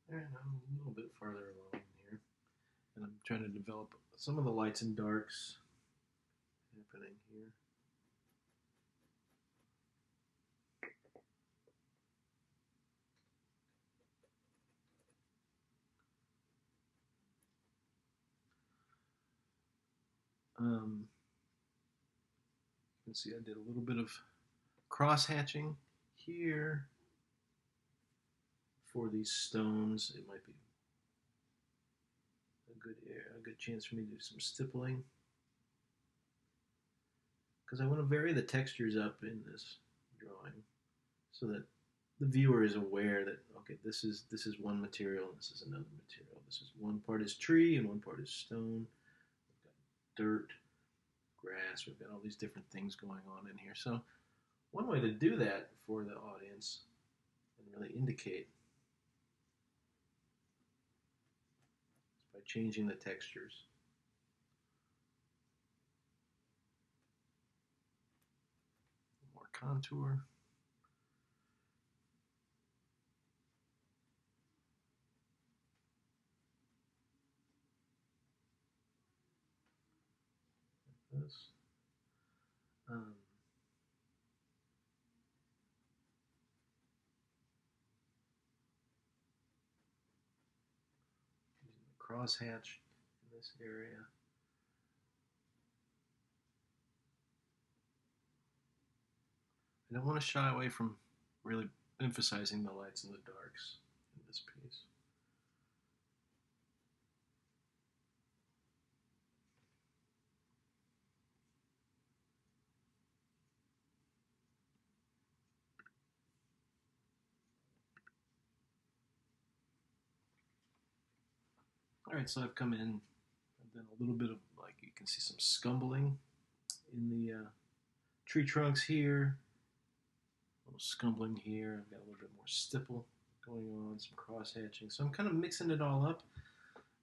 All right, I'm a little bit farther along here, and I'm trying to develop some of the lights and darks happening here. You can see I did a little bit of cross hatching here for these stones. It might be a good chance for me to do some stippling because I want to vary the textures up in this drawing so that the viewer is aware that okay, this is one material and this is another material. This is one part is tree and one part is stone. We've got dirt, grass. We've got all these different things going on in here. So one way to do that for the audience and really indicate is by changing the textures. More contour. Like this. Um, Using the crosshatch in this area. I don't want to shy away from really emphasizing the lights and the darks in this piece. All right, so I've come in, I've done a little bit of, like, you can see some scumbling in the tree trunks here, a little scumbling here. I've got a little bit more stipple going on, some cross hatching. So I'm kind of mixing it all up.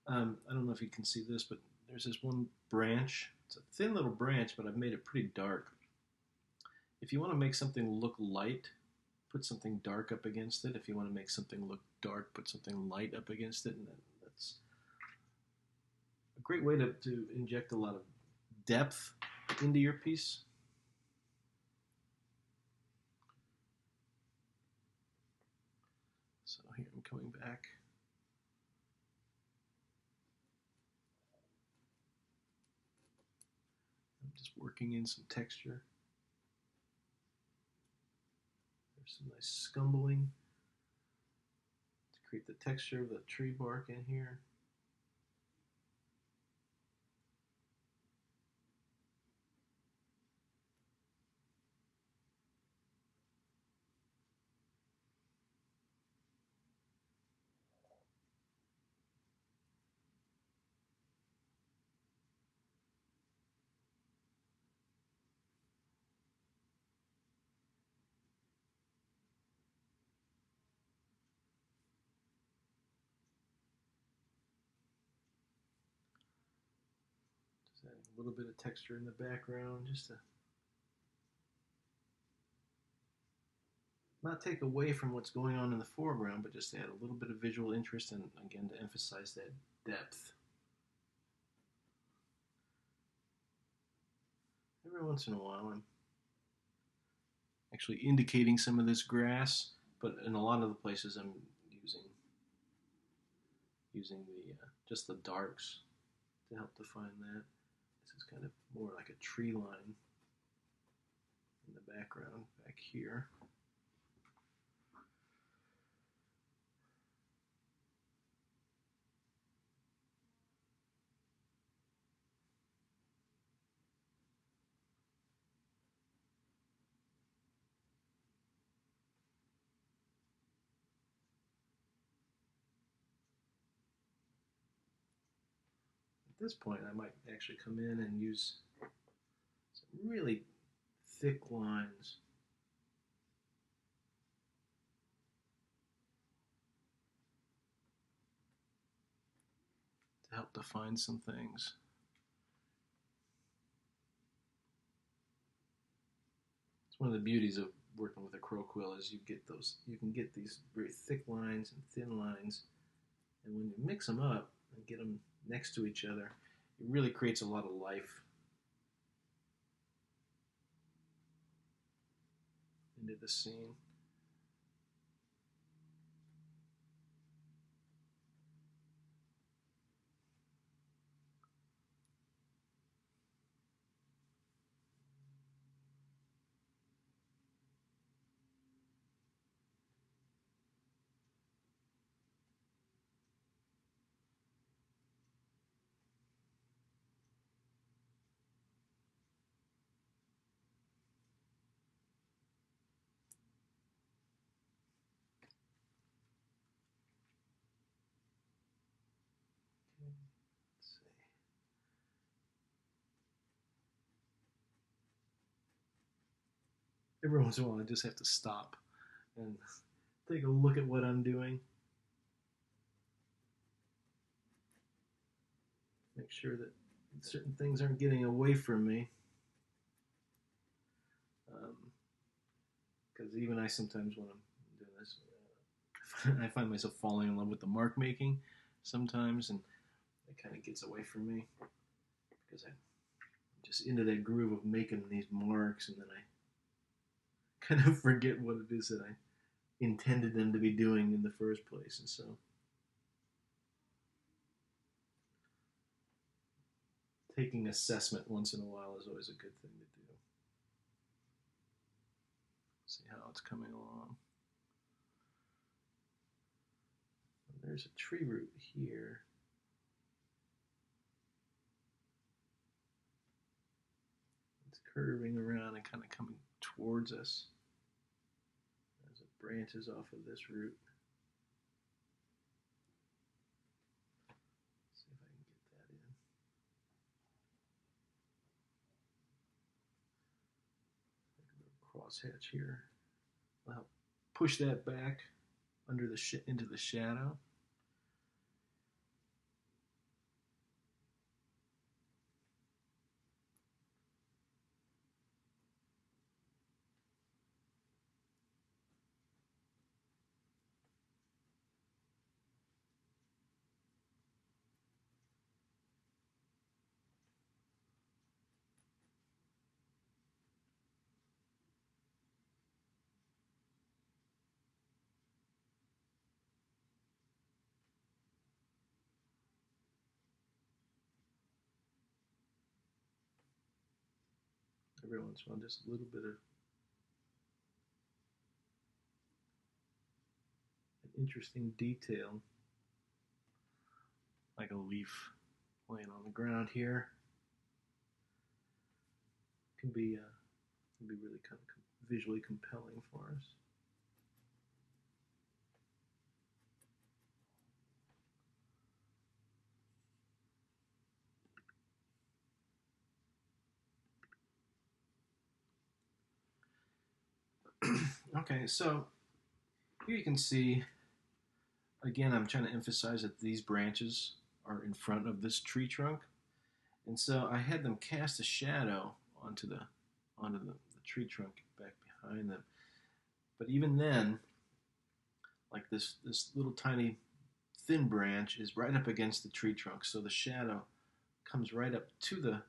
I don't know if you can see this, but there's this one branch. It's a thin little branch, but I've made it pretty dark. If you want to make something look light, put something dark up against it. If you want to make something look dark, put something light up against it, and that's a great way to inject a lot of depth into your piece. So here I'm coming back. I'm just working in some texture. There's some nice scumbling to create the texture of the tree bark in here. Just adding a little bit of texture in the background just to not take away from what's going on in the foreground, but just to add a little bit of visual interest and again to emphasize that depth. Every once in a while I'm actually indicating some of this grass, but in a lot of the places I'm using the just the darks to help define that. This is kind of more like a tree line in the background back here. At this point, I might actually come in and use some really thick lines to help define some things. It's one of the beauties of working with a crow quill is you can get these very thick lines and thin lines And when you mix them up and get them next to each other, it really creates a lot of life into the scene. Let's see. Every once in a while, I just have to stop and take a look at what I'm doing. Make sure that certain things aren't getting away from me. Because even I sometimes, when I'm doing this, I find myself falling in love with the mark making sometimes, and it kind of gets away from me because I'm just into that groove of making these marks, and then I kind of forget what it is that I intended them to be doing in the first place. And so taking assessment once in a while is always a good thing to do. See how it's coming along. There's a tree root here. It's curving around and kind of coming towards us as it branches off of this root. See if I can get that in. Like a little crosshatch here. I'll help push that back under the into the shadow. Every once in a while, just a little bit of an interesting detail, like a leaf laying on the ground here, can be really kind of visually compelling for us. Okay, so here you can see, again, I'm trying to emphasize that these branches are in front of this tree trunk. And so I had them cast a shadow onto the tree trunk back behind them. But even then, like this little tiny thin branch is right up against the tree trunk, so the shadow comes right up to the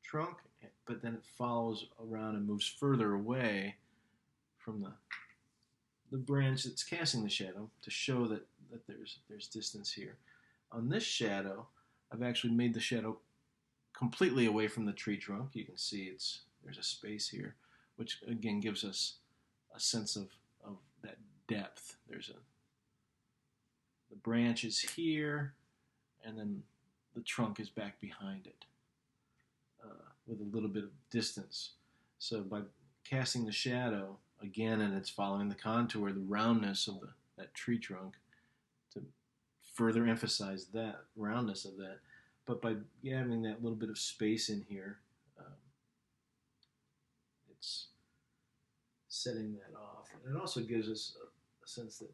trunk, but then it follows around and moves further away from the branch that's casting the shadow to show that there's distance here. On this shadow, I've actually made the shadow completely away from the tree trunk. You can see there's a space here, which again gives us a sense of that depth. The branch is here, and then the trunk is back behind it with a little bit of distance. So by casting the shadow again, and it's following the contour, the roundness of that tree trunk, to further emphasize that roundness of that. But by having that little bit of space in here, it's setting that off. And it also gives us a sense that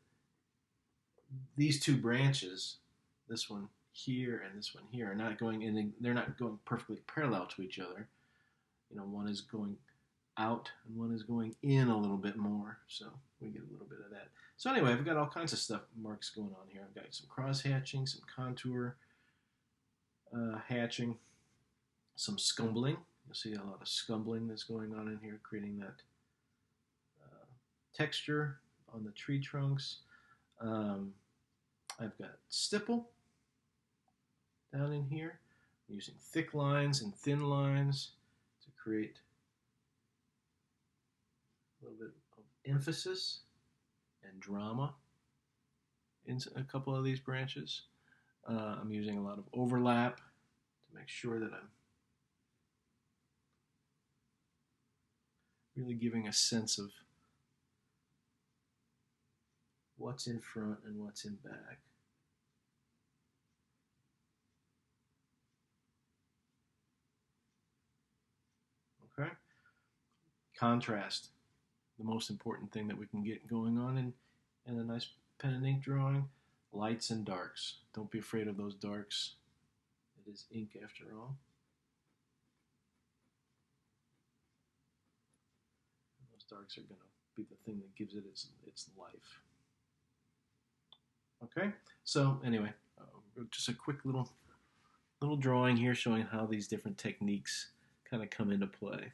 these two branches, this one here and this one here, are not going in, they're not going perfectly parallel to each other. One is going out and one is going in a little bit more. So we get a little bit of that. So anyway, I've got all kinds of stuff, marks going on here. I've got some cross hatching, some contour hatching, some scumbling. You'll see a lot of scumbling that's going on in here, creating that texture on the tree trunks. I've got stipple down in here. I'm using thick lines and thin lines to create a little bit of emphasis and drama in a couple of these branches. I'm using a lot of overlap to make sure that I'm really giving a sense of what's in front and what's in back. Okay? Contrast, the most important thing that we can get going on in a nice pen and ink drawing. Lights and darks. Don't be afraid of those darks. It is ink after all. And those darks are going to be the thing that gives it its life. Okay, so anyway, just a quick little drawing here showing how these different techniques kind of come into play.